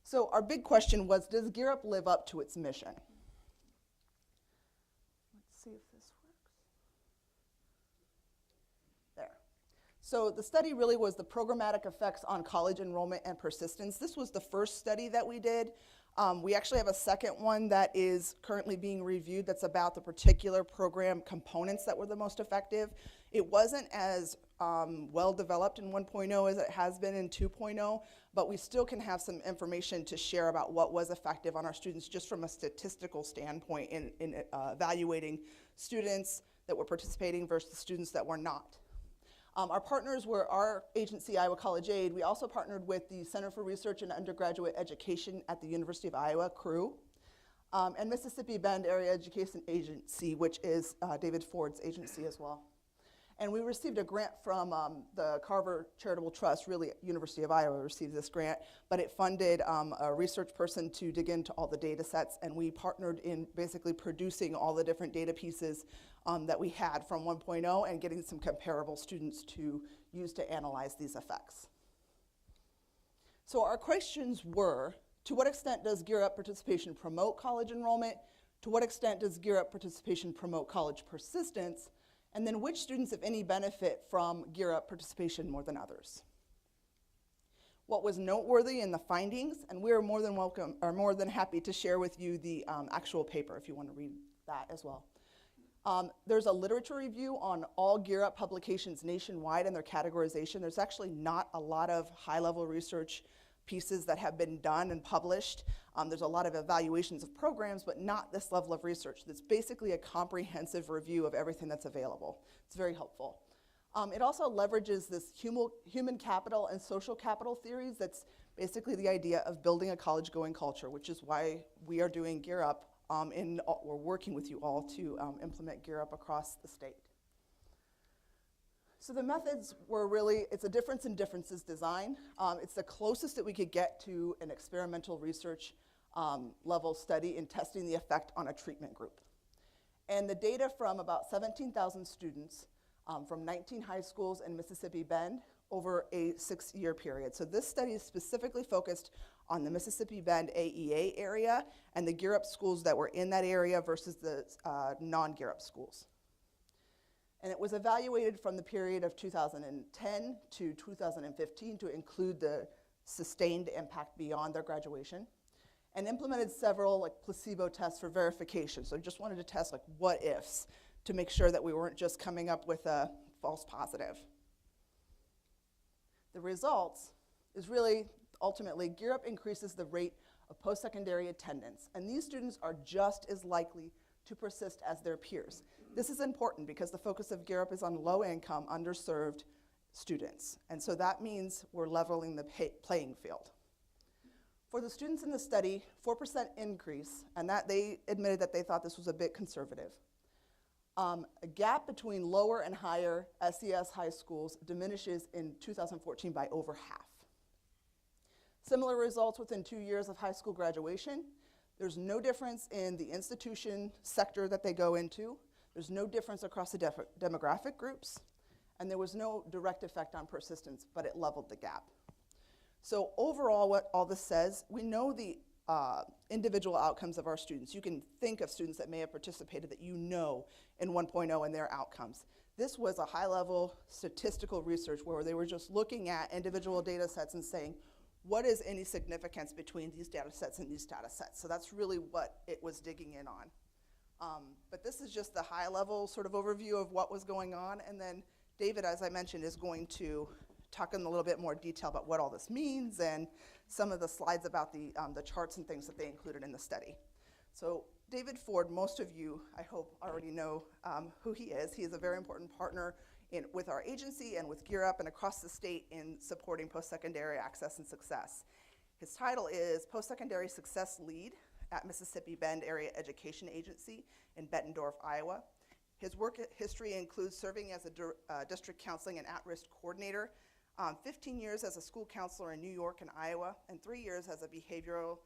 So our big question was, does Gear Up live up to its mission? Let's see if this works. There. So the study really was the programmatic effects on college enrollment and persistence. This was the first study that we did. We actually have a second one that is currently being reviewed that's about the particular program components that were the most effective. It wasn't as well developed in 1.0 as it has been in 2.0, but we still can have some information to share about what was effective on our students just from a statistical standpoint in evaluating students that were participating versus students that were not. Our partners were our agency, Iowa College Aid. We also partnered with the Center for Research and Undergraduate Education at the University of Iowa, CRU, and Mississippi Bend Area Education Agency, which is David Ford's agency as well. And we received a grant from the Carver Charitable Trust, really University of Iowa received this grant, but it funded a research person to dig into all the data sets, and we partnered in basically producing all the different data pieces that we had from 1.0 and getting some comparable students to use to analyze these effects. So our questions were, to what extent does Gear Up participation promote college enrollment? To what extent does Gear Up participation promote college persistence? And then which students, if any, benefit from Gear Up participation more than others? What was noteworthy in the findings, and we are more than welcome, or more than happy to share with you the actual paper if you want to read that as well. There's a literature review on all Gear Up publications nationwide and their categorization. There's actually not a lot of high-level research pieces that have been done and published. There's a lot of evaluations of programs, but not this level of research. That's basically a comprehensive review of everything that's available. It's very helpful. It also leverages this human capital and social capital theories. That's basically the idea of building a college-going culture, which is why we are doing Gear Up, we're working with you all to implement Gear Up across the state. So the methods were really, it's a difference in differences design. It's the closest that we could get to an experimental research level study in testing the effect on a treatment group. And the data from about 17,000 students from 19 high schools in Mississippi Bend over a 6-year period. So this study is specifically focused on the Mississippi Bend AEA area and the Gear Up schools that were in that area versus the non-Gear Up schools. And it was evaluated from the period of 2010 to 2015 to include the sustained impact beyond their graduation, and implemented several placebo tests for verification. So I just wanted to test what ifs to make sure that we weren't just coming up with a false positive. The results is really ultimately Gear Up increases the rate of post-secondary attendance, and these students are just as likely to persist as their peers. This is important because the focus of Gear Up is on low-income, underserved students, and so that means we're leveling the playing field. For the students in the study, 4% increase, and that they admitted that they thought this was a bit conservative. A gap between lower and higher SES high schools diminishes in 2014 by over half. Similar results within 2 years of high school graduation. There's no difference in the institution sector that they go into. There's no difference across the demographic groups, and there was no direct effect on persistence, but it leveled the gap. So overall, what all this says, we know the individual outcomes of our students. You can think of students that may have participated that you know in 1.0 and their outcomes. This was a high-level statistical research where they were just looking at individual data sets and saying, what is any significance between these data sets and these data sets? So that's really what it was digging in on. But this is just the high-level sort of overview of what was going on, and then David, as I mentioned, is going to talk in a little bit more detail about what all this means and some of the slides about the charts and things that they included in the study. So David Ford, most of you, I hope, already know who he is. He is a very important partner with our agency and with Gear Up and across the state in supporting post-secondary access and success. His title is Post-Secondary Success Lead at Mississippi Bend Area Education Agency in Bettendorf, Iowa. His work history includes serving as a district counseling and at-risk coordinator, 15 years as a school counselor in New York and Iowa, and 3 years as a behavior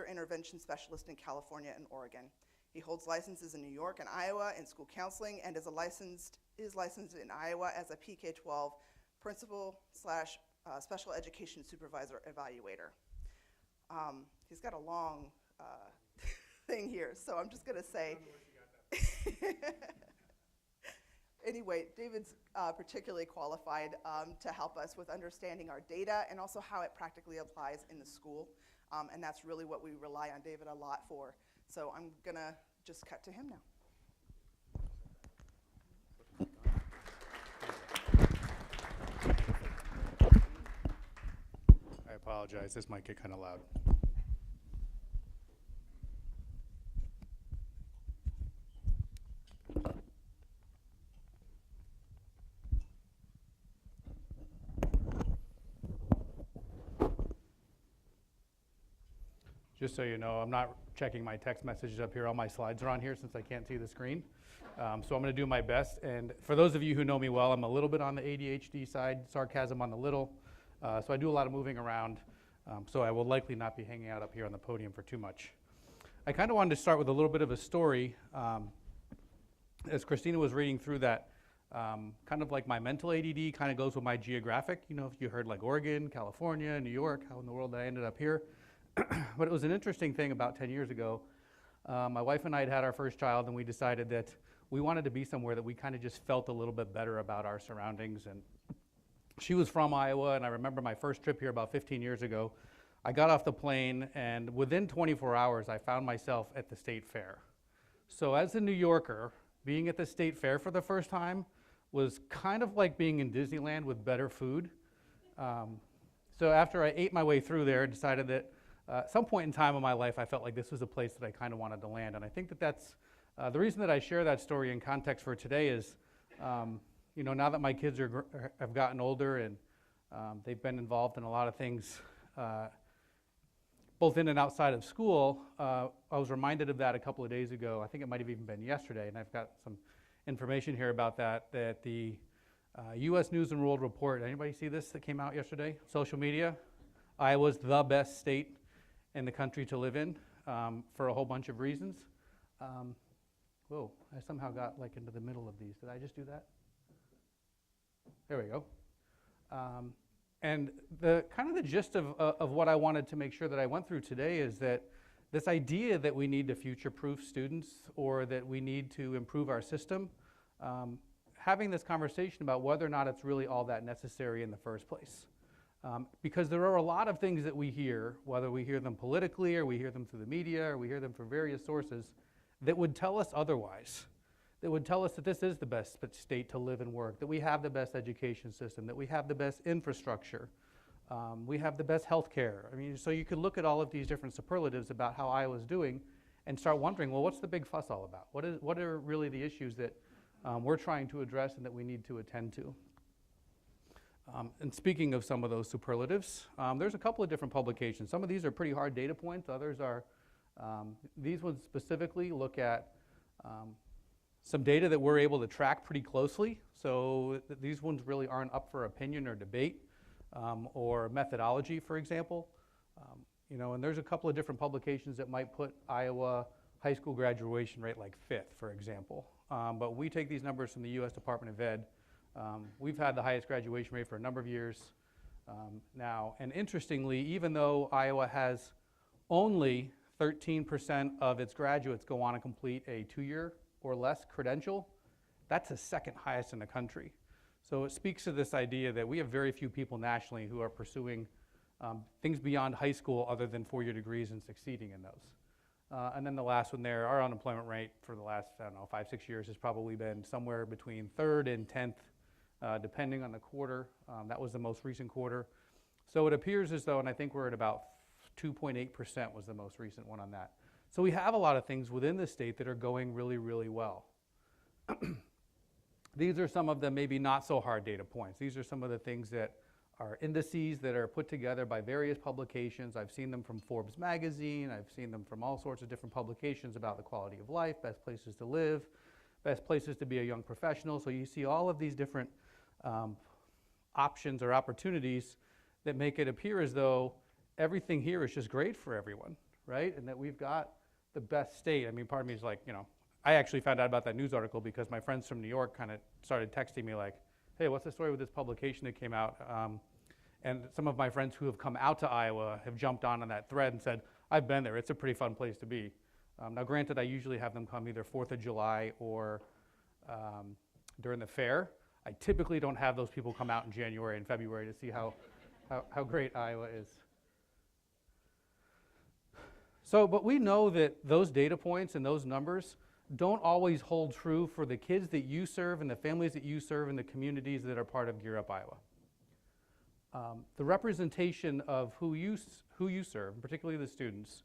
intervention specialist in California and Oregon. He holds licenses in New York and Iowa in school counseling and is licensed in Iowa as a PK-12 principal / special education supervisor evaluator. He's got a long thing here, so I'm just going to say. Anyway, David's particularly qualified to help us with understanding our data and also how it practically applies in the school. And that's really what we rely on David a lot for. So I'm going to just cut to him now. I apologize. This might get kind of loud. Just so you know, I'm not checking my text messages up here. All my slides are on here since I can't see the screen. So I'm going to do my best. And for those of you who know me well, I'm a little bit on the ADHD side, sarcasm on the little. So I do a lot of moving around. So I will likely not be hanging out up here on the podium for too much. I kind of wanted to start with a little bit of a story. As Christina was reading through that, kind of like my mental ADD kind of goes with my geographic. You know, if you heard like Oregon, California, New York, how in the world I ended up here. But it was an interesting thing about 10 years ago. My wife and I had our first child, and we decided that we wanted to be somewhere that we kind of just felt a little bit better about our surroundings. And she was from Iowa, and I remember my first trip here about 15 years ago. I got off the plane, and within 24 hours, I found myself at the state fair. So as a New Yorker, being at the state fair for the first time was kind of like being in Disneyland with better food. So after I ate my way through there, I decided that at some point in time in my life, I felt like this was a place that I kind of wanted to land. And I think that that's the reason that I share that story in context for today is, you know, now that my kids have gotten older and they've been involved in a lot of things, both in and outside of school, I was reminded of that a couple of days ago. I think it might have even been yesterday, and I've got some information here about that the U.S. News and World Report, anybody see this that came out yesterday? Social media, Iowa's the best state in the country to live in for a whole bunch of reasons. Whoa, I somehow got like into the middle of these. Did I just do that? There we go. And the kind of the gist of what I wanted to make sure that I went through today is that this idea that we need to future-proof students or that we need to improve our system, having this conversation about whether or not it's really all that necessary in the first place. Because there are a lot of things that we hear, whether we hear them politically or we hear them through the media or we hear them from various sources, that would tell us otherwise. That would tell us that this is the best state to live and work, that we have the best education system, that we have the best infrastructure, we have the best health care. I mean, so you could look at all of these different superlatives about how Iowa's doing and start wondering, well, what's the big fuss all about? What are really the issues that we're trying to address and that we need to attend to? And speaking of some of those superlatives, there's a couple of different publications. Some of these are pretty hard data points. Others are, these ones specifically look at some data that we're able to track pretty closely. So these ones really aren't up for opinion or debate or methodology, for example. You know, and there's a couple of different publications that might put Iowa high school graduation rate like 5th, for example. But we take these numbers from the U.S. Department of Ed. We've had the highest graduation rate for a number of years now. And interestingly, even though Iowa has only 13% of its graduates go on to complete a 2-year or less credential, that's the second highest in the country. So it speaks to this idea that we have very few people nationally who are pursuing things beyond high school other than 4-year degrees and succeeding in those. And then the last one there, our unemployment rate for the last, I don't know, 5-6 years has probably been somewhere between 3rd and 10th, depending on the quarter. That was the most recent quarter. So it appears as though, and I think we're at about 2.8% was the most recent one on that. So we have a lot of things within the state that are going really, really well. These are some of the maybe not so hard data points. These are some of the things that are indices that are put together by various publications. I've seen them from Forbes magazine. I've seen them from all sorts of different publications about the quality of life, best places to live, best places to be a young professional. So you see all of these different options or opportunities that make it appear as though everything here is just great for everyone, right? And that we've got the best state. I mean, part of me is like, you know, I actually found out about that news article because my friends from New York kind of started texting me like, hey, what's the story with this publication that came out? And some of my friends who have come out to Iowa have jumped on that thread and said, I've been there, it's a pretty fun place to be. Now granted, I usually have them come either 4th of July or during the fair. I typically don't have those people come out in January and February to see how great Iowa is. So, but we know that those data points and those numbers don't always hold true for the kids that you serve and the families that you serve and the communities that are part of Gear Up Iowa. The representation of who you serve, particularly the students,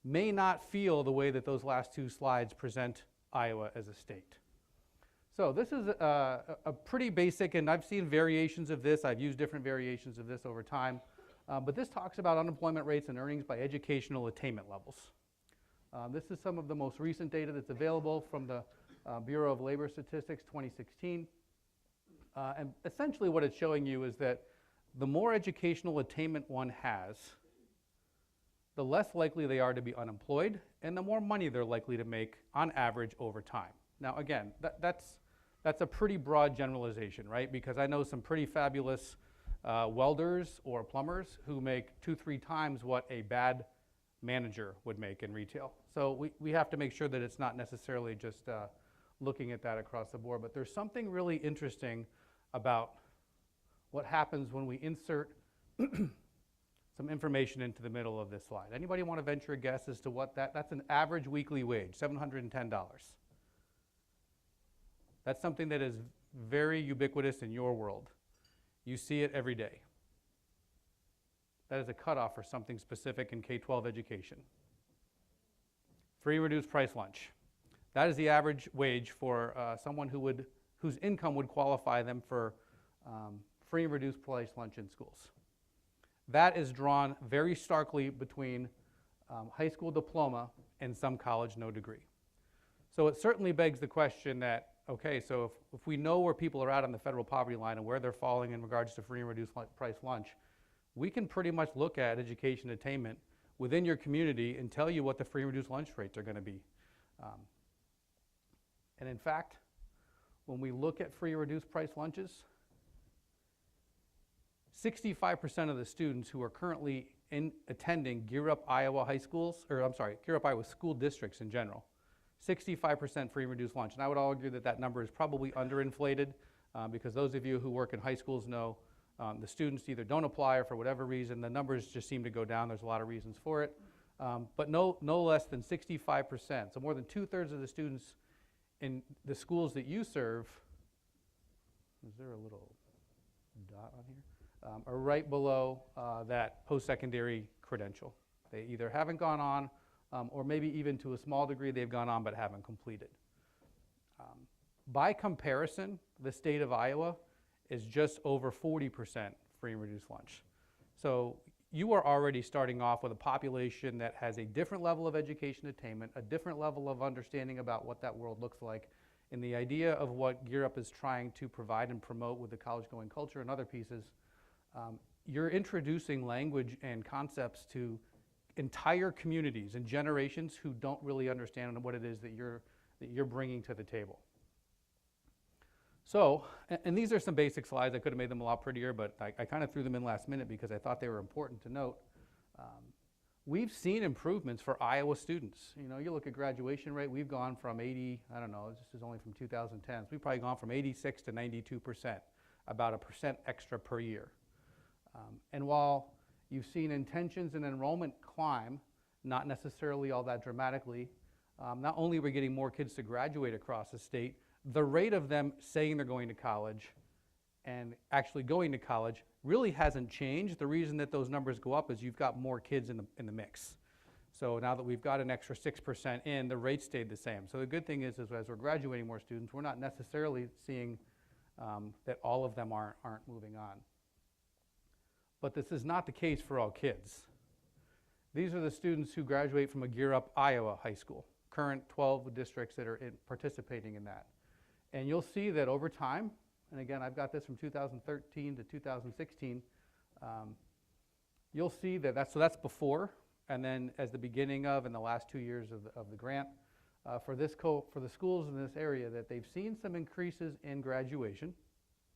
may not feel the way that those last two slides present Iowa as a state. So this is a pretty basic, and I've seen variations of this. I've used different variations of this over time. But this talks about unemployment rates and earnings by educational attainment levels. This is some of the most recent data that's available from the Bureau of Labor Statistics 2016. And essentially what it's showing you is that the more educational attainment one has, the less likely they are to be unemployed, and the more money they're likely to make on average over time. Now again, that's a pretty broad generalization, right? Because I know some pretty fabulous welders or plumbers who make 2-3 times what a bad manager would make in retail. So we have to make sure that it's not necessarily just looking at that across the board, but there's something really interesting about what happens when we insert some information into the middle of this slide. Anybody want to venture a guess as to what that's an average weekly wage, $710. That's something that is very ubiquitous in your world. You see it every day. That is a cutoff for something specific in K-12 education. Free reduced price lunch. That is the average wage for someone whose income would qualify them for free and reduced price lunch in schools. That is drawn very starkly between high school diploma and some college no degree. So it certainly begs the question that, okay, so if we know where people are at on the federal poverty line and where they're falling in regards to free and reduced price lunch, we can pretty much look at education attainment within your community and tell you what the free and reduced lunch rates are going to be. And in fact, when we look at free and reduced price lunches, 65% of the students who are currently attending Gear Up Iowa high schools, or I'm sorry, Gear Up Iowa school districts in general, 65% free and reduced lunch. And I would argue that that number is probably underinflated because those of you who work in high schools know the students either don't apply or for whatever reason, the numbers just seem to go down. There's a lot of reasons for it. But no less than 65%, so more than 2/3 of the students in the schools that you serve, is there a little dot on here? Are right below that post-secondary credential. They either haven't gone on or maybe even to a small degree they've gone on but haven't completed. By comparison, the state of Iowa is just over 40% free and reduced lunch. So you are already starting off with a population that has a different level of education attainment, a different level of understanding about what that world looks like, and the idea of what Gear Up is trying to provide and promote with the college-going culture and other pieces. You're introducing language and concepts to entire communities and generations who don't really understand what it is that you're bringing to the table. So, and these are some basic slides. I could have made them a lot prettier, but I kind of threw them in last minute because I thought they were important to note. We've seen improvements for Iowa students. You know, you look at graduation rate, we've gone from 80, I don't know, this is only from 2010, so we've probably gone from 86 to 92%, about 1% extra per year. And while you've seen intentions and enrollment climb, not necessarily all that dramatically, not only are we getting more kids to graduate across the state, the rate of them saying they're going to college and actually going to college really hasn't changed. The reason that those numbers go up is you've got more kids in the mix. So now that we've got an extra 6% in, the rate stayed the same. So the good thing is as we're graduating more students, we're not necessarily seeing that all of them aren't moving on. But this is not the case for all kids. These are the students who graduate from a Gear Up Iowa high school, current 12 districts that are participating in that. And you'll see that over time, and again, I've got this from 2013 to 2016, you'll see that that's before, and then as the beginning of, in the last 2 years of the grant, for the schools in this area, that they've seen some increases in graduation,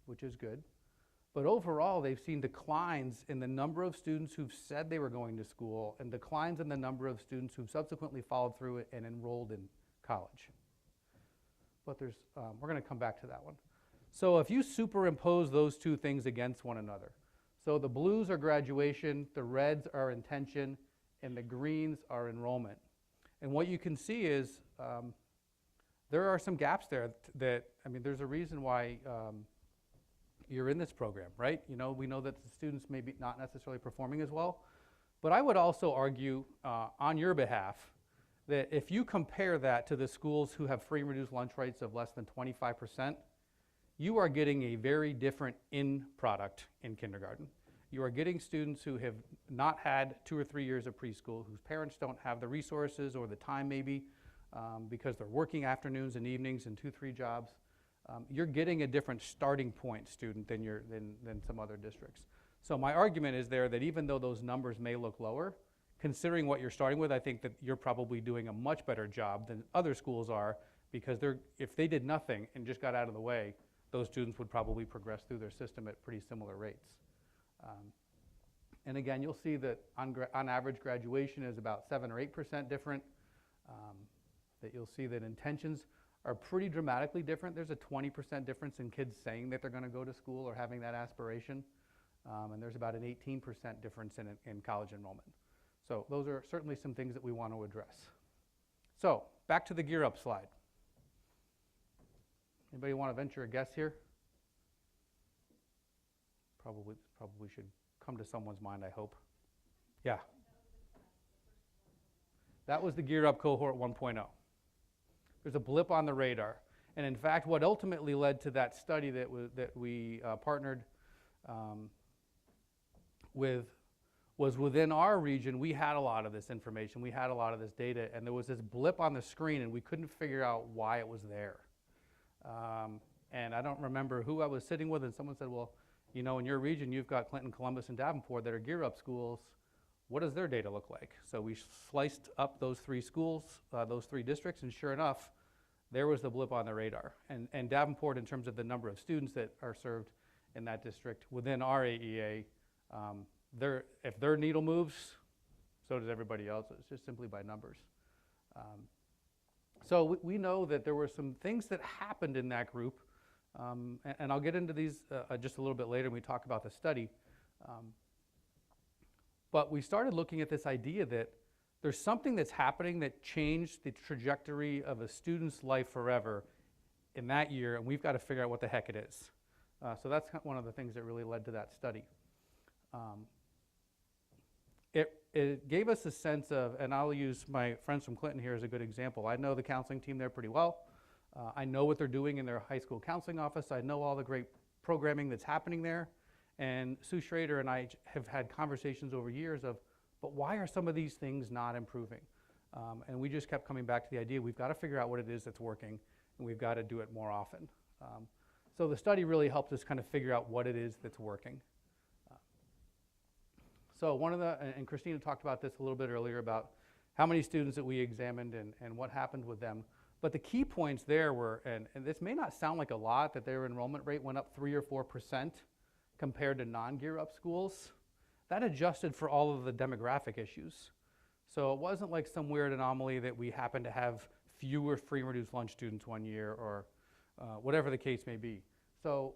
which is good. But overall, they've seen declines in the number of students who've said they were going to school and declines in the number of students who've subsequently followed through it and enrolled in college. But we're going to come back to that one. So if you superimpose those two things against one another, so the blues are graduation, the reds are intention, and the greens are enrollment. And what you can see is there are some gaps there there's a reason why you're in this program, right? We know that the students may be not necessarily performing as well, but I would also argue on your behalf that if you compare that to the schools who have free and reduced lunch rates of less than 25%, you are getting a very different end product in kindergarten. You are getting students who have not had 2 or 3 years of preschool, whose parents don't have the resources or the time maybe because they're working afternoons and evenings and 2, 3 jobs. You're getting a different starting point student than some other districts. So my argument is there that even though those numbers may look lower, considering what you're starting with, I think that you're probably doing a much better job than other schools are, because if they did nothing and just got out of the way, those students would probably progress through their system at pretty similar rates. And again, you'll see that on average graduation is about 7 or 8% different. That you'll see that intentions are pretty dramatically different. There's a 20% difference in kids saying that they're going to go to school or having that aspiration. And there's about an 18% difference in college enrollment. So those are certainly some things that we want to address. So back to the gear up slide. Anybody want to venture a guess here? Probably should come to someone's mind, I hope. Yeah. That was the gear up cohort 1.0. There's a blip on the radar. And in fact, what ultimately led to that study that we partnered with was within our region. We had a lot of this information. We had a lot of this data. And there was this blip on the screen, and we couldn't figure out why it was there. And I don't remember who I was sitting with, and someone said, well, in your region, you've got Clinton, Columbus, and Davenport that are gear up schools. What does their data look like? So we sliced up those 3 schools, those 3 districts, and sure enough, there was the blip on the radar. And Davenport, in terms of the number of students that are served in that district within our AEA, if their needle moves, so does everybody else. It's just simply by numbers. So we know that there were some things that happened in that group, and I'll get into these just a little bit later when we talk about the study. But we started looking at this idea that there's something that's happening that changed the trajectory of a student's life forever in that year, and we've got to figure out what the heck it is. So that's one of the things that really led to that study. It gave us a sense of, and I'll use my friends from Clinton here as a good example. I know the counseling team there pretty well. I know what they're doing in their high school counseling office. I know all the great programming that's happening there. And Sue Schrader and I have had conversations over years of, but why are some of these things not improving? And we just kept coming back to the idea we've got to figure out what it is that's working, and we've got to do it more often. So the study really helped us kind of figure out what it is that's working. So and Christina talked about this a little bit earlier about how many students that we examined and what happened with them. But the key points there were, and this may not sound like a lot, that their enrollment rate went up 3 or 4% compared to non-gear up schools. That adjusted for all of the demographic issues. So it wasn't like some weird anomaly that we happened to have fewer free and reduced lunch students one year or whatever the case may be. So,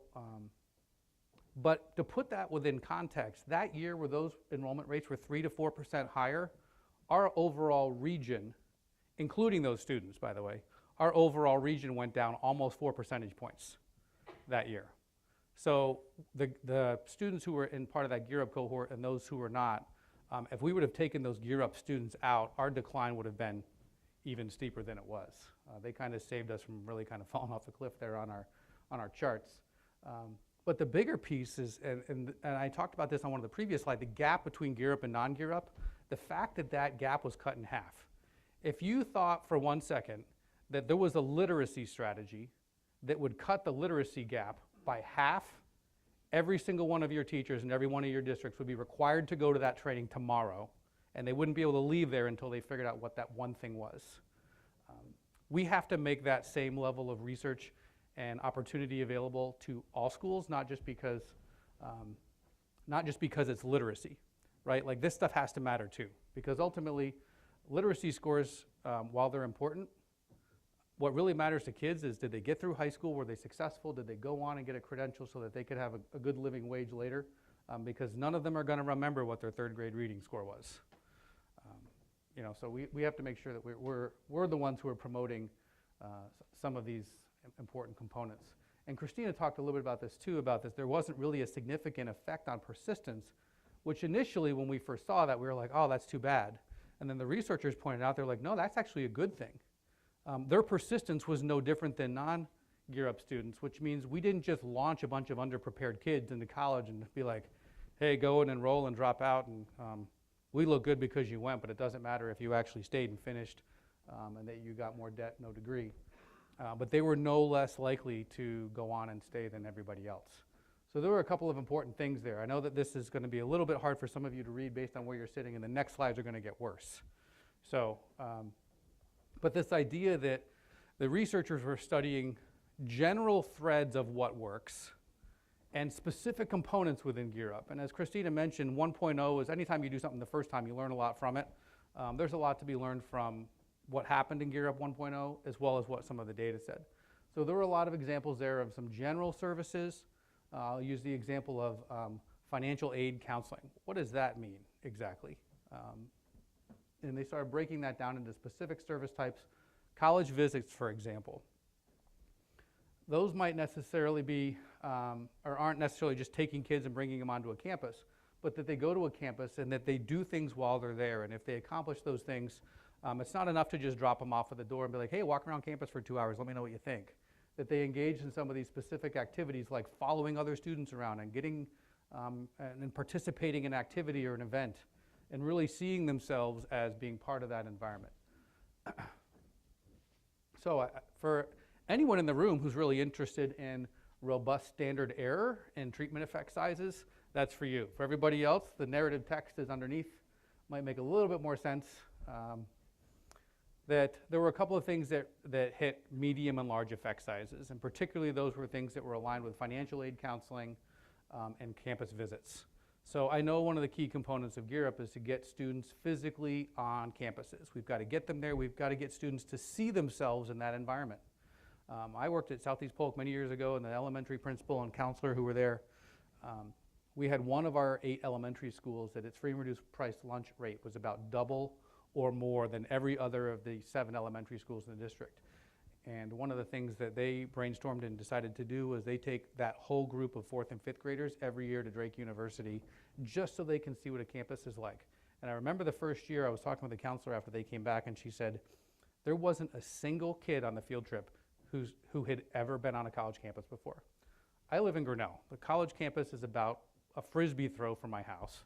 but to put that within context, that year where those enrollment rates were 3 to 4% higher, our overall region, including those students, by the way, our overall region went down almost 4 percentage points that year. So the students who were in part of that gear up cohort and those who were not, if we would have taken those gear up students out, our decline would have been even steeper than it was. They kind of saved us from really kind of falling off the cliff there on our charts. But the bigger piece is, and I talked about this on one of the previous slides, the gap between gear up and non-gear up, the fact that that gap was cut in half. If you thought for 1 second that there was a literacy strategy that would cut the literacy gap by half, every single one of your teachers in every one of your districts would be required to go to that training tomorrow, and they wouldn't be able to leave there until they figured out what that one thing was. We have to make that same level of research and opportunity available to all schools, not just because not just because it's literacy, right? Like this stuff has to matter too, because ultimately literacy scores, while they're important, what really matters to kids is, did they get through high school? Were they successful? Did they go on and get a credential so that they could have a good living wage later? Because none of them are going to remember what their third grade reading score was. So we have to make sure that we're the ones who are promoting some of these important components. And Christina talked a little bit about this too, about this. There wasn't really a significant effect on persistence, which initially when we first saw that, we were like, oh, that's too bad. And then the researchers pointed out, they're like, no, that's actually a good thing. Their persistence was no different than non-Gear Up students, which means we didn't just launch a bunch of underprepared kids into college and be like, hey, go and enroll and drop out, and we look good because you went, but it doesn't matter if you actually stayed and finished and that you got more debt, no degree. But they were no less likely to go on and stay than everybody else. So there were a couple of important things there. I know that this is going to be a little bit hard for some of you to read based on where you're sitting, and the next slides are going to get worse. So, but this idea that the researchers were studying general threads of what works and specific components within Gear Up. And as Christina mentioned, 1.0 is anytime you do something the first time, you learn a lot from it. There's a lot to be learned from what happened in Gear Up 1.0, as well as what some of the data said. So there were a lot of examples there of some general services. I'll use the example of financial aid counseling. What does that mean exactly? And they started breaking that down into specific service types. College visits, for example. Those might necessarily be, or aren't necessarily just taking kids and bringing them onto a campus, but that they go to a campus and that they do things while they're there. And if they accomplish those things, it's not enough to just drop them off at the door and be like, hey, walk around campus for 2 hours, let me know what you think. That they engage in some of these specific activities like following other students around and getting and participating in an activity or an event and really seeing themselves as being part of that environment. So for anyone in the room who's really interested in robust standard error and treatment effect sizes, that's for you. For everybody else, the narrative text is underneath. Might make a little bit more sense. That there were a couple of things that hit medium and large effect sizes, and particularly those were things that were aligned with financial aid counseling and campus visits. So I know one of the key components of Gear Up is to get students physically on campuses. We've got to get them there. We've got to get students to see themselves in that environment. I worked at Southeast Polk many years ago, and the elementary principal and counselor who were there, we had one of our 8 elementary schools that its free and reduced price lunch rate was about double or more than every other of the 7 elementary schools in the district. And one of the things that they brainstormed and decided to do was they take that whole group of 4th and 5th graders every year to Drake University just so they can see what a campus is like. And I remember the first year I was talking with the counselor after they came back, and she said there wasn't a single kid on the field trip who had ever been on a college campus before. I live in Grinnell. The college campus is about a Frisbee throw from my house.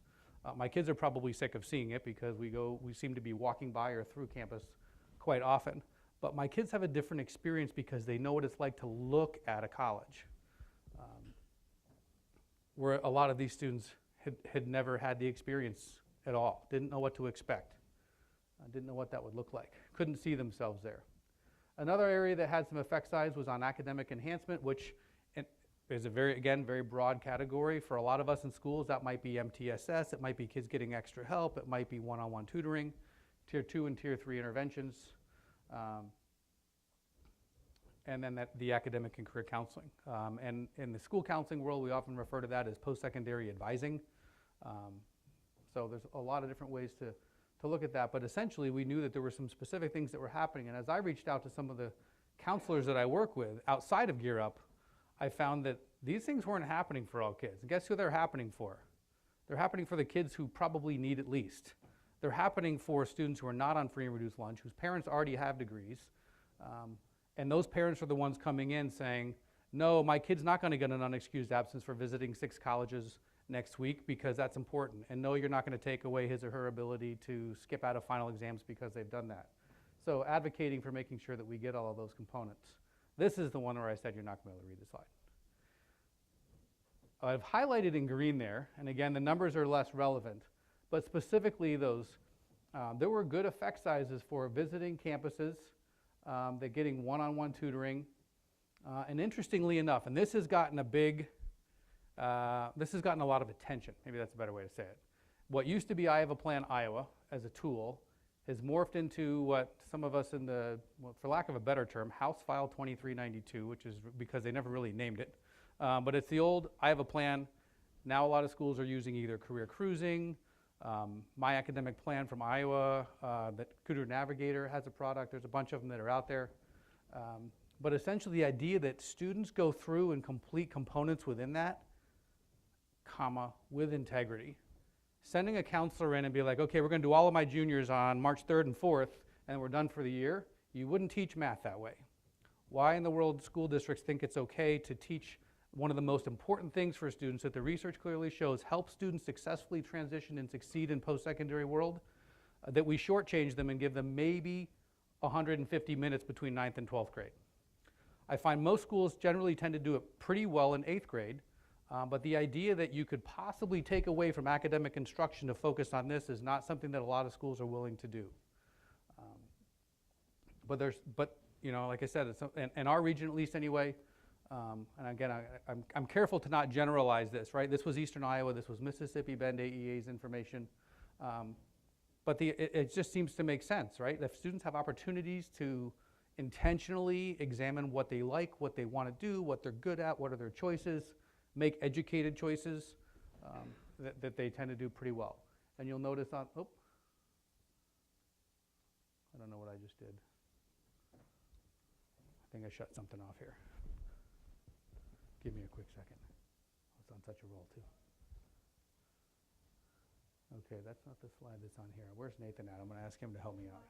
My kids are probably sick of seeing it because we seem to be walking by or through campus quite often. But my kids have a different experience because they know what it's like to look at a college. Where a lot of these students had never had the experience at all, didn't know what to expect, didn't know what that would look like, couldn't see themselves there. Another area that had some effect size was on academic enhancement, which is a very broad category. For a lot of us in schools, that might be MTSS, it might be kids getting extra help, it might be one-on-one tutoring, Tier 2 and Tier 3 interventions, and then the academic and career counseling. And in the school counseling world, we often refer to that as post-secondary advising. So there's a lot of different ways to look at that, but essentially we knew that there were some specific things that were happening, and as I reached out to some of the counselors that I work with outside of Gear Up, I found that these things weren't happening for all kids. And guess who they're happening for? They're happening for the kids who probably need it least. They're happening for students who are not on free and reduced lunch, whose parents already have degrees, and those parents are the ones coming in saying, no, my kid's not going to get an unexcused absence for visiting 6 colleges next week because that's important. And no, you're not going to take away his or her ability to skip out of final exams because they've done that. So advocating for making sure that we get all of those components. This is the one where I said you're not going to be able to read the slide. I've highlighted in green there, and again, the numbers are less relevant, but specifically those, there were good effect sizes for visiting campuses, that getting one-on-one tutoring, and interestingly enough, and this has gotten a big This has gotten a lot of attention. Maybe that's a better way to say it. What used to be I Have a Plan Iowa as a tool has morphed into what some of us in the, well, for lack of a better term, House File 2392, which is because they never really named it. But it's the old I Have a Plan. Now a lot of schools are using either career cruising, My Academic Plan from Iowa, that Tutor Navigator has a product. There's a bunch of them that are out there. But essentially the idea that students go through and complete components within that, comma, with integrity. Sending a counselor in and be like, okay, we're going to do all of my juniors on March 3rd and 4th, and we're done for the year. You wouldn't teach math that way. Why in the world school districts think it's okay to teach one of the most important things for students that the research clearly shows help students successfully transition and succeed in post-secondary world, that we shortchange them and give them maybe 150 minutes between 9th and 12th grade. I find most schools generally tend to do it pretty well in 8th grade, but the idea that you could possibly take away from academic instruction to focus on this is not something that a lot of schools are willing to do. But you know, like I said, it's, in our region at least anyway, and again, I'm careful to not generalize this, right? This was Eastern Iowa, this was Mississippi Bend AEA's information, but it just seems to make sense, right? If students have opportunities to intentionally examine what they like, what they want to do, what they're good at, what are their choices, make educated choices, that they tend to do pretty well. And you'll notice on, I don't know what I just did. I think I shut something off here. Give me a quick second. It's on such a roll too. Okay, that's not the slide that's on here. Where's Nathan at? I'm going to ask him to help me out.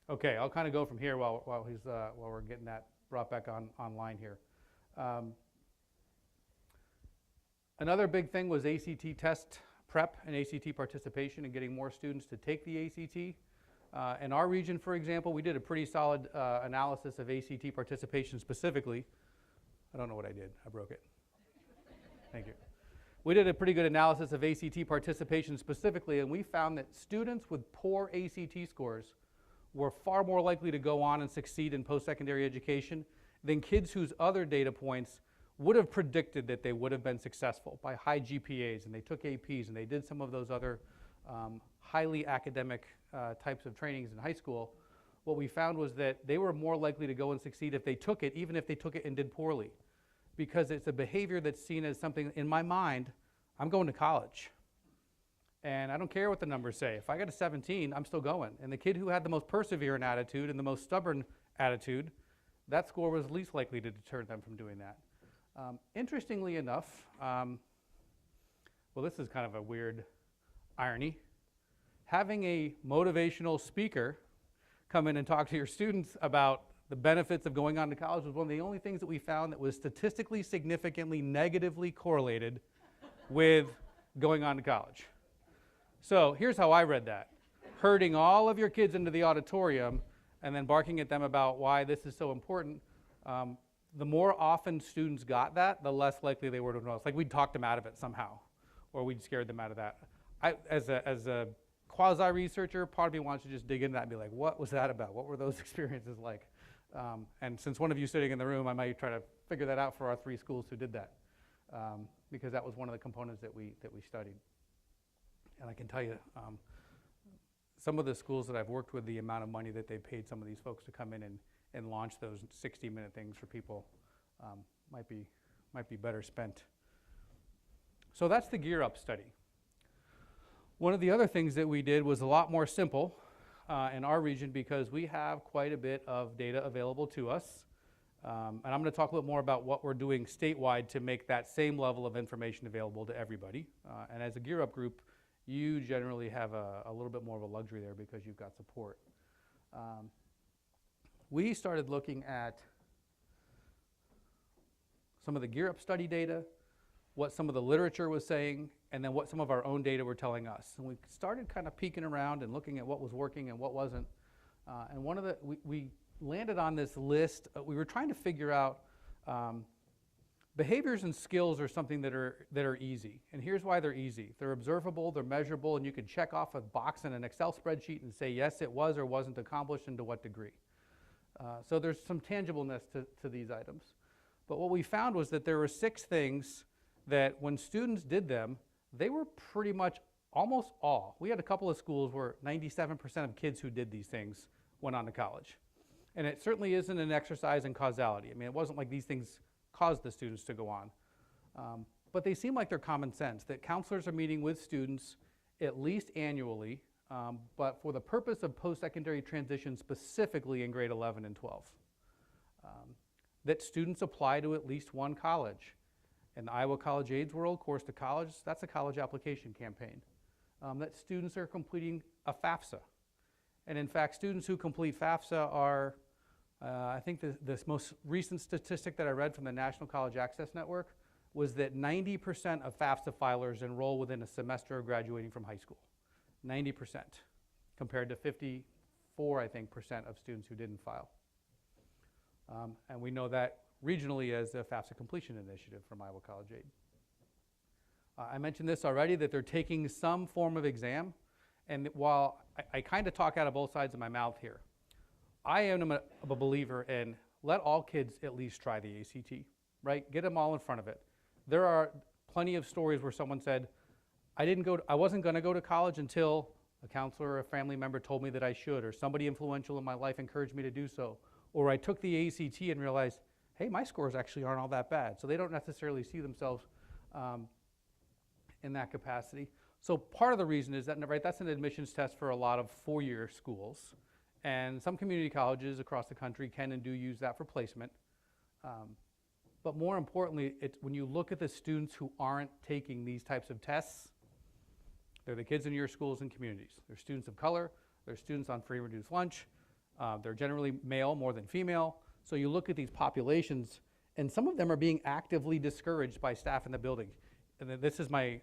Okay, I'll kind of go from here while we're getting that brought back online here. Another big thing was ACT test prep and ACT participation and getting more students to take the ACT. In our region, for example, we did a pretty solid analysis of ACT participation specifically. I don't know what I did. I broke it. Thank you. We did a pretty good analysis of ACT participation specifically, and we found that students with poor ACT scores were far more likely to go on and succeed in post-secondary education than kids whose other data points would have predicted that they would have been successful by high GPAs, and they took APs, and they did some of those other highly academic types of trainings in high school. What we found was that they were more likely to go and succeed if they took it, even if they took it and did poorly, because it's a behavior that's seen as something, in my mind, I'm going to college. And I don't care what the numbers say. If I got a 17, I'm still going. And the kid who had the most perseverant attitude and the most stubborn attitude, that score was least likely to deter them from doing that. Interestingly enough, well, this is kind of a weird irony. Having a motivational speaker come in and talk to your students about the benefits of going on to college was one of the only things that we found that was statistically significantly negatively correlated with going on to college. So here's how I read that. Herding all of your kids into the auditorium and then barking at them about why this is so important, the more often students got that, the less likely they were to know. It's like we'd talked them out of it somehow, or we'd scared them out of that. As a quasi-researcher, part of me wants to just dig into that and be like, what was that about? What were those experiences like? And since one of you sitting in the room, I might try to figure that out for our 3 schools who did that, because that was one of the components that we studied. And I can tell you, some of the schools that I've worked with, the amount of money that they paid some of these folks to come in and launch those 60-minute things for people might be better spent. So that's the Gear Up study. One of the other things that we did was a lot more simple in our region because we have quite a bit of data available to us. And I'm going to talk a little more about what we're doing statewide to make that same level of information available to everybody. And as a Gear Up group, you generally have a little bit more of a luxury there because you've got support. We started looking at some of the Gear Up study data, what some of the literature was saying, and then what some of our own data were telling us. And we started kind of peeking around and looking at what was working and what wasn't. And one of the, we landed on this list. We were trying to figure out behaviors and skills are something that are easy. And here's why they're easy. They're observable, they're measurable, and you can check off a box in an Excel spreadsheet and say, yes, it was or wasn't accomplished and to what degree. So there's some tangibleness to these items. But what we found was that there were 6 things that when students did them, they were pretty much almost all. We had a couple of schools where 97% of kids who did these things went on to college. And it certainly isn't an exercise in causality. I mean, it wasn't like these things caused the students to go on. But they seem like they're common sense, that counselors are meeting with students at least annually, but for the purpose of post-secondary transition, specifically in grade 11 and 12. That students apply to at least one college. In the Iowa College AIDS world, Course to College, that's a college application campaign. That students are completing a FAFSA. And in fact, students who complete FAFSA are, I think this most recent statistic that I read from the National College Access Network was that 90% of FAFSA filers enroll within a semester of graduating from high school. 90%, compared to 54, I think, percent of students who didn't file. And we know that regionally as the FAFSA completion initiative from Iowa College Aid. I mentioned this already, that they're taking some form of exam. And while I kind of talk out of both sides of my mouth here, I am a believer in let all kids at least try the ACT, right? Get them all in front of it. There are plenty of stories where someone said, I wasn't going to go to college until a counselor or a family member told me that I should, or somebody influential in my life encouraged me to do so. Or I took the ACT and realized, hey, my scores actually aren't all that bad. So they don't necessarily see themselves in that capacity. So part of the reason is that, right, that's an admissions test for a lot of 4-year schools. And some community colleges across the country can and do use that for placement. But more importantly, when you look at the students who aren't taking these types of tests, they're the kids in your schools and communities. They're students of color, they're students on free and reduced lunch, they're generally male more than female. So you look at these populations, and some of them are being actively discouraged by staff in the building. And then this is my,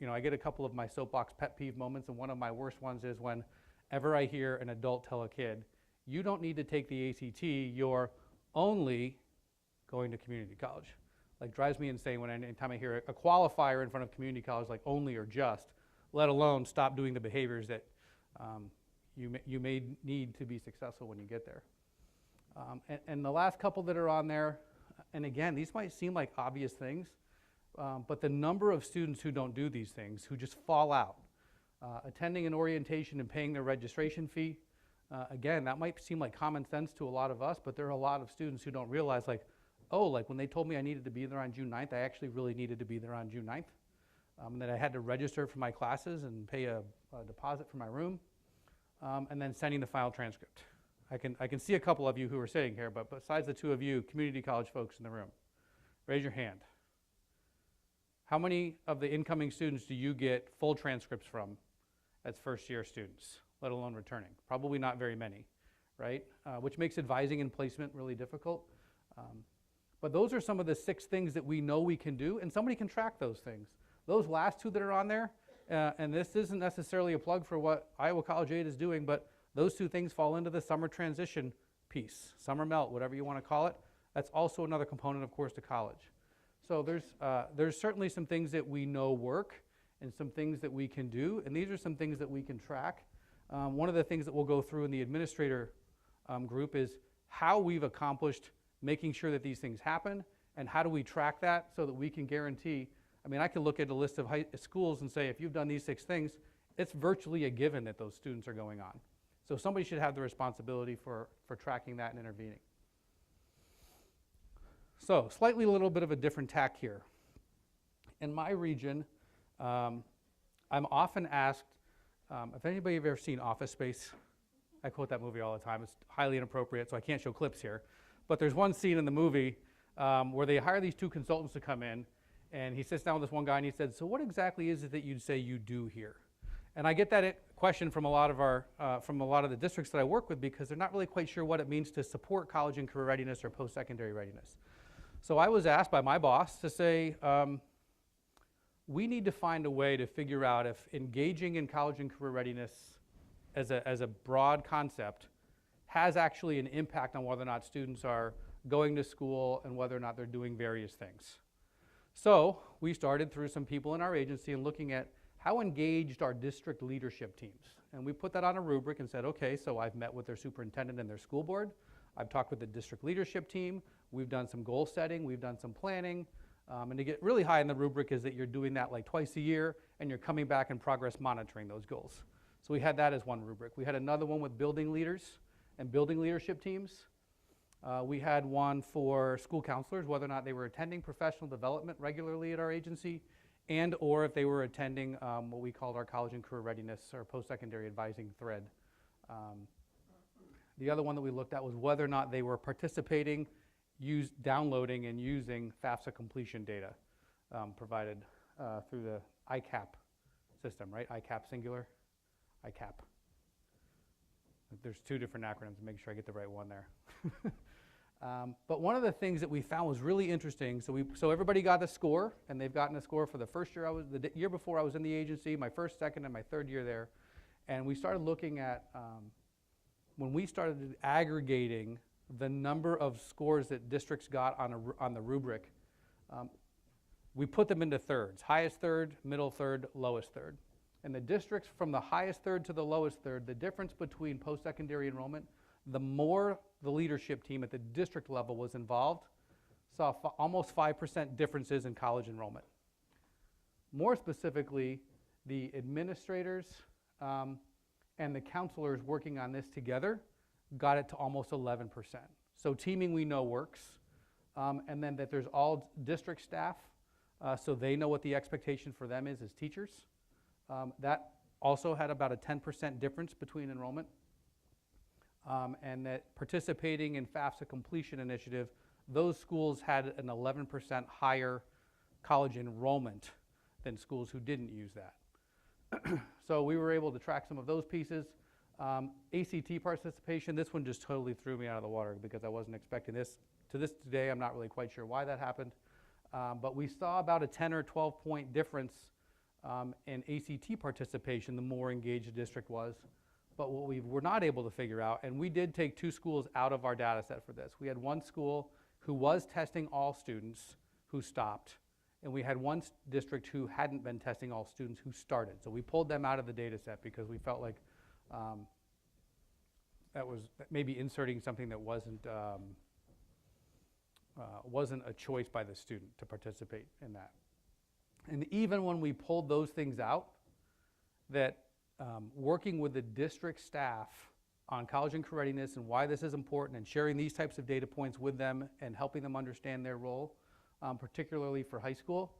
I get a couple of my soapbox pet peeve moments, and one of my worst ones is whenever I hear an adult tell a kid, you don't need to take the ACT, you're only going to community college. Like, drives me insane when anytime I hear a qualifier in front of community college, like only or just, let alone stop doing the behaviors that you may need to be successful when you get there. And the last couple that are on there, and again, these might seem like obvious things, but the number of students who don't do these things, who just fall out, attending an orientation and paying their registration fee, again, that might seem like common sense to a lot of us, but there are a lot of students who don't realize, like, oh, like when they told me I needed to be there on June 9th, I actually really needed to be there on June 9th. And that I had to register for my classes and pay a deposit for my room, and then sending the final transcript. I can see a couple of you who are sitting here, but besides the two of you, community college folks in the room, raise your hand. How many of the incoming students do you get full transcripts from as first-year students, let alone returning? Probably not very many, right? Which makes advising and placement really difficult. But those are some of the 6 things that we know we can do, and somebody can track those things. Those last 2 that are on there, and this isn't necessarily a plug for what Iowa College Aid is doing, but those 2 things fall into the summer transition piece, summer melt, whatever you want to call it. That's also another component, of course, to college. So there's certainly some things that we know work and some things that we can do, and these are some things that we can track. One of the things that we'll go through in the administrator group is how we've accomplished making sure that these things happen, and how do we track that so that we can guarantee. I mean, I can look at a list of schools and say, if you've done these 6 things, it's virtually a given that those students are going on. So somebody should have the responsibility for tracking that and intervening. So slightly a little bit of a different tack here. In my region, I'm often asked, if anybody have ever seen Office Space, I quote that movie all the time. It's highly inappropriate, so I can't show clips here. But there's one scene in the movie where they hire these 2 consultants to come in, and he sits down with this one guy and he said, so what exactly is it that you'd say you do here? And I get that question from a lot of the districts that I work with, because they're not really quite sure what it means to support college and career readiness or post-secondary readiness. So I was asked by my boss to say, we need to find a way to figure out if engaging in college and career readiness as a broad concept has actually an impact on whether or not students are going to school and whether or not they're doing various things. So we started through some people in our agency and looking at how engaged our district leadership teams. And we put that on a rubric and said, okay, so I've met with their superintendent and their school board. I've talked with the district leadership team. We've done some goal setting. We've done some planning. And to get really high in the rubric is that you're doing that like twice a year, and you're coming back and progress monitoring those goals. So we had that as one rubric. We had another one with building leaders and building leadership teams. We had one for school counselors, whether or not they were attending professional development regularly at our agency, and or if they were attending what we called our college and career readiness or post-secondary advising thread. The other one that we looked at was whether or not they were participating, downloading and using FAFSA completion data provided through the ICAP system, right? ICAP singular, ICAP. There's two different acronyms to make sure I get the right one there. But one of the things that we found was really interesting, so everybody got a score, and they've gotten a score for the first year the year before I was in the agency, my first, second, and my third year there. And we started looking at, when we started aggregating the number of scores that districts got on the rubric, we put them into thirds: highest third, middle third, lowest third. And the districts from the highest third to the lowest third, the difference between post-secondary enrollment, the more the leadership team at the district level was involved, saw almost 5% differences in college enrollment. More specifically, the administrators and the counselors working on this together got it to almost 11%. So teaming we know works, and then that there's all district staff, so they know what the expectation for them is as teachers. That also had about a 10% difference between enrollment. And that participating in FAFSA completion initiative, those schools had an 11% higher college enrollment than schools who didn't use that. So we were able to track some of those pieces. ACT participation, this one just totally threw me out of the water because I wasn't expecting this. To this day, I'm not really quite sure why that happened. But we saw about a 10 or 12 point difference in ACT participation, the more engaged the district was. But what we were not able to figure out, and we did take two schools out of our data set for this. We had one school who was testing all students who stopped, and we had one district who hadn't been testing all students who started. So we pulled them out of the data set because we felt like that was maybe inserting something that wasn't a choice by the student to participate in that. And even when we pulled those things out, that working with the district staff on college and career readiness and why this is important and sharing these types of data points with them and helping them understand their role, particularly for high school,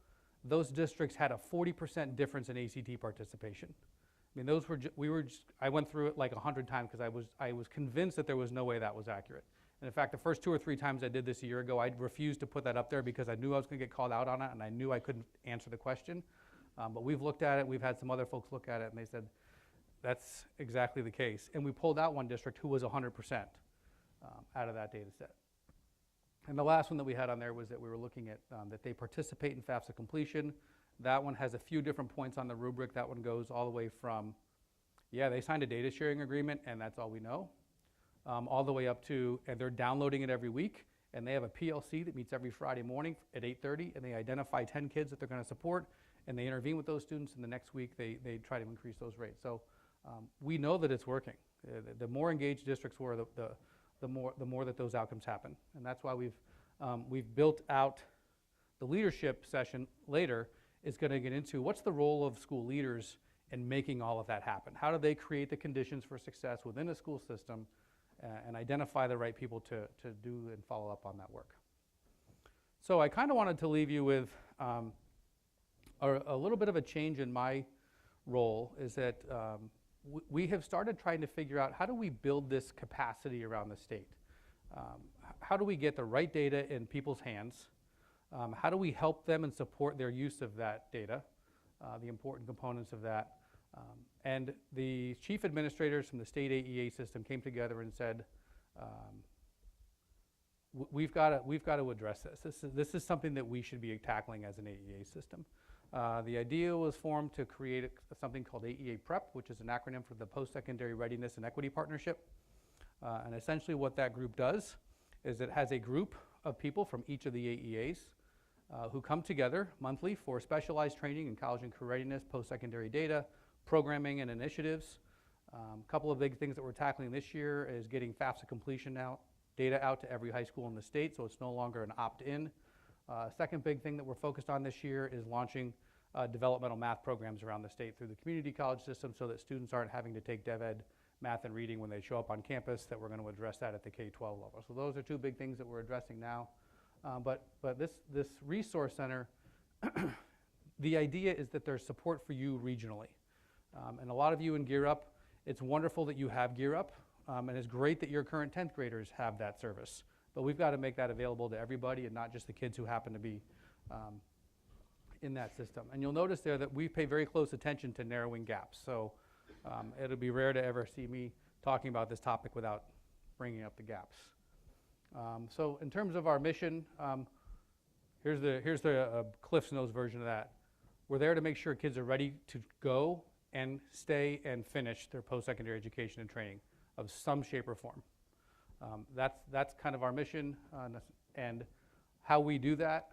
those districts had a 40% difference in ACT participation. I mean, those were I went through it like 100 times because I was convinced that there was no way that was accurate. And in fact, the first 2 or 3 times I did this a year ago, I refused to put that up there because I knew I was going to get called out on it, and I knew I couldn't answer the question. But we've looked at it. We've had some other folks look at it, and they said, that's exactly the case. And we pulled out one district who was 100% out of that data set. And the last one that we had on there was that we were looking at that they participate in FAFSA completion. That one has a few different points on the rubric. That one goes all the way from, yeah, they signed a data sharing agreement, and that's all we know, all the way up to, and they're downloading it every week, and they have a PLC that meets every Friday morning at 8:30, and they identify 10 kids that they're going to support, and they intervene with those students, and the next week they try to increase those rates. So we know that it's working. The more engaged districts were, the more that those outcomes happen. And that's why we've built out the leadership session later is going to get into what's the role of school leaders in making all of that happen. How do they create the conditions for success within a school system and identify the right people to do and follow up on that work. So I kind of wanted to leave you with a little bit of a change in my role is that we have started trying to figure out how do we build this capacity around the state? How do we get the right data in people's hands? How do we help them and support their use of that data, the important components of that? And the chief administrators from the state AEA system came together and said, we've got to address this. This is something that we should be tackling as an AEA system. The idea was formed to create something called AEA PREP, which is an acronym for the Post-Secondary Readiness and Equity Partnership. And essentially what that group does is it has a group of people from each of the AEAs who come together monthly for specialized training in college and career readiness, post-secondary data, programming and initiatives. A couple of big things that we're tackling this year is getting FAFSA completion out data out to every high school in the state, so it's no longer an opt-in. Second big thing that we're focused on this year is launching developmental math programs around the state through the community college system so that students aren't having to take dev ed math and reading when they show up on campus, that we're going to address that at the K-12 level. So those are two big things that we're addressing now. But this resource center, the idea is that there's support for you regionally. And a lot of you in Gear Up, it's wonderful that you have Gear Up, and it's great that your current 10th graders have that service. But we've got to make that available to everybody and not just the kids who happen to be in that system. And you'll notice there that we pay very close attention to narrowing gaps. So it'll be rare to ever see me talking about this topic without bringing up the gaps. So in terms of our mission, here's the Cliff's Notes version of that. We're there to make sure kids are ready to go and stay and finish their post-secondary education and training of some shape or form. That's kind of our mission, and how we do that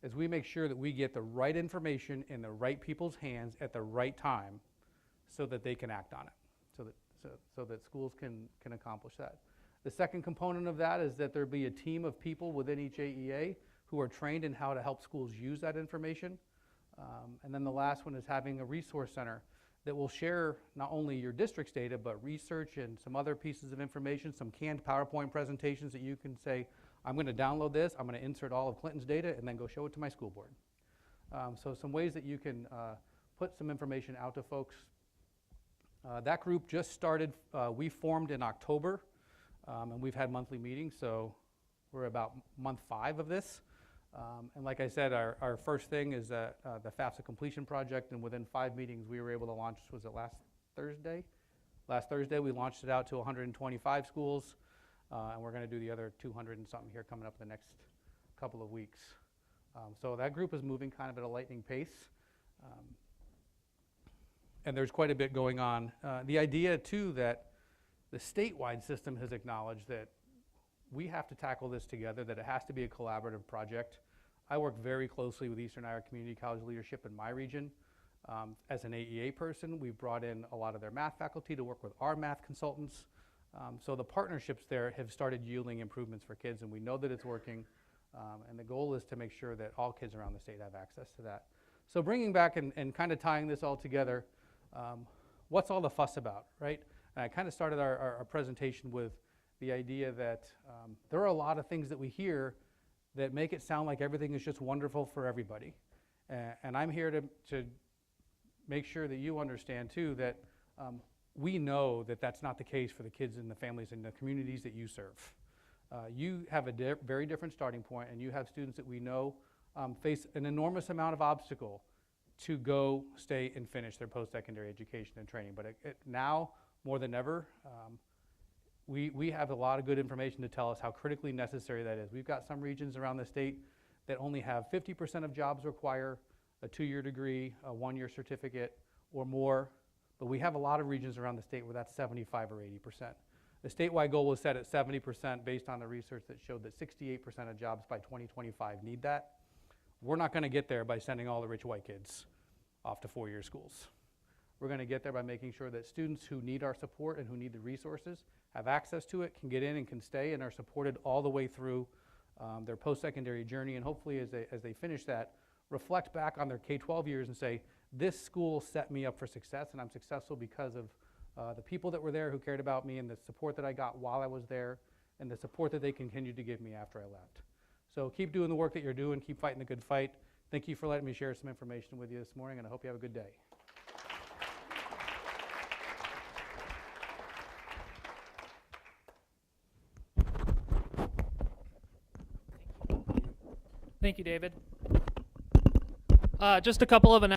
is we make sure that we get the right information in the right people's hands at the right time so that they can act on it, so that schools can accomplish that. The second component of that is that there be a team of people within each AEA who are trained in how to help schools use that information. And then the last one is having a resource center that will share not only your district's data, but research and some other pieces of information, some canned PowerPoint presentations that you can say, I'm going to download this, I'm going to insert all of Clinton's data, and then go show it to my school board. So some ways that you can put some information out to folks. That group just started, we formed in October, and we've had monthly meetings, so we're about month 5 of this. And like I said, our first thing is the FAFSA completion project, and within 5 meetings we were able to launch, was it last Thursday? Last Thursday we launched it out to 125 schools, and we're going to do the other 200 and something here coming up in the next couple of weeks. So that group is moving kind of at a lightning pace, and there's quite a bit going on. The idea too that the statewide system has acknowledged that we have to tackle this together, that it has to be a collaborative project. I work very closely with Eastern Iowa Community College leadership in my region. As an AEA person, we've brought in a lot of their math faculty to work with our math consultants. So the partnerships there have started yielding improvements for kids, and we know that it's working. And the goal is to make sure that all kids around the state have access to that. So bringing back and kind of tying this all together, what's all the fuss about, right? And I kind of started our presentation with the idea that there are a lot of things that we hear that make it sound like everything is just wonderful for everybody. And I'm here to make sure that you understand too that we know that that's not the case for the kids and the families and the communities that you serve. You have a very different starting point, and you have students that we know face an enormous amount of obstacle to go, stay, and finish their post-secondary education and training. But now, more than ever, we have a lot of good information to tell us how critically necessary that is. We've got some regions around the state that only have 50% of jobs require a 2-year degree, a 1-year certificate, or more. But we have a lot of regions around the state where that's 75 or 80%. The statewide goal was set at 70% based on the research that showed that 68% of jobs by 2025 need that. We're not going to get there by sending all the rich white kids off to 4-year schools. We're going to get there by making sure that students who need our support and who need the resources have access to it, can get in and can stay, and are supported all the way through their post-secondary journey, and hopefully as they finish that, reflect back on their K-12 years and say, this school set me up for success, and I'm successful because of the people that were there who cared about me, and the support that I got while I was there, and the support that they continued to give me after I left. So keep doing the work that you're doing, keep fighting the good fight. Thank you for letting me share some information with you this morning, and I hope you have a good day. Thank you, David. Just a couple of announcements.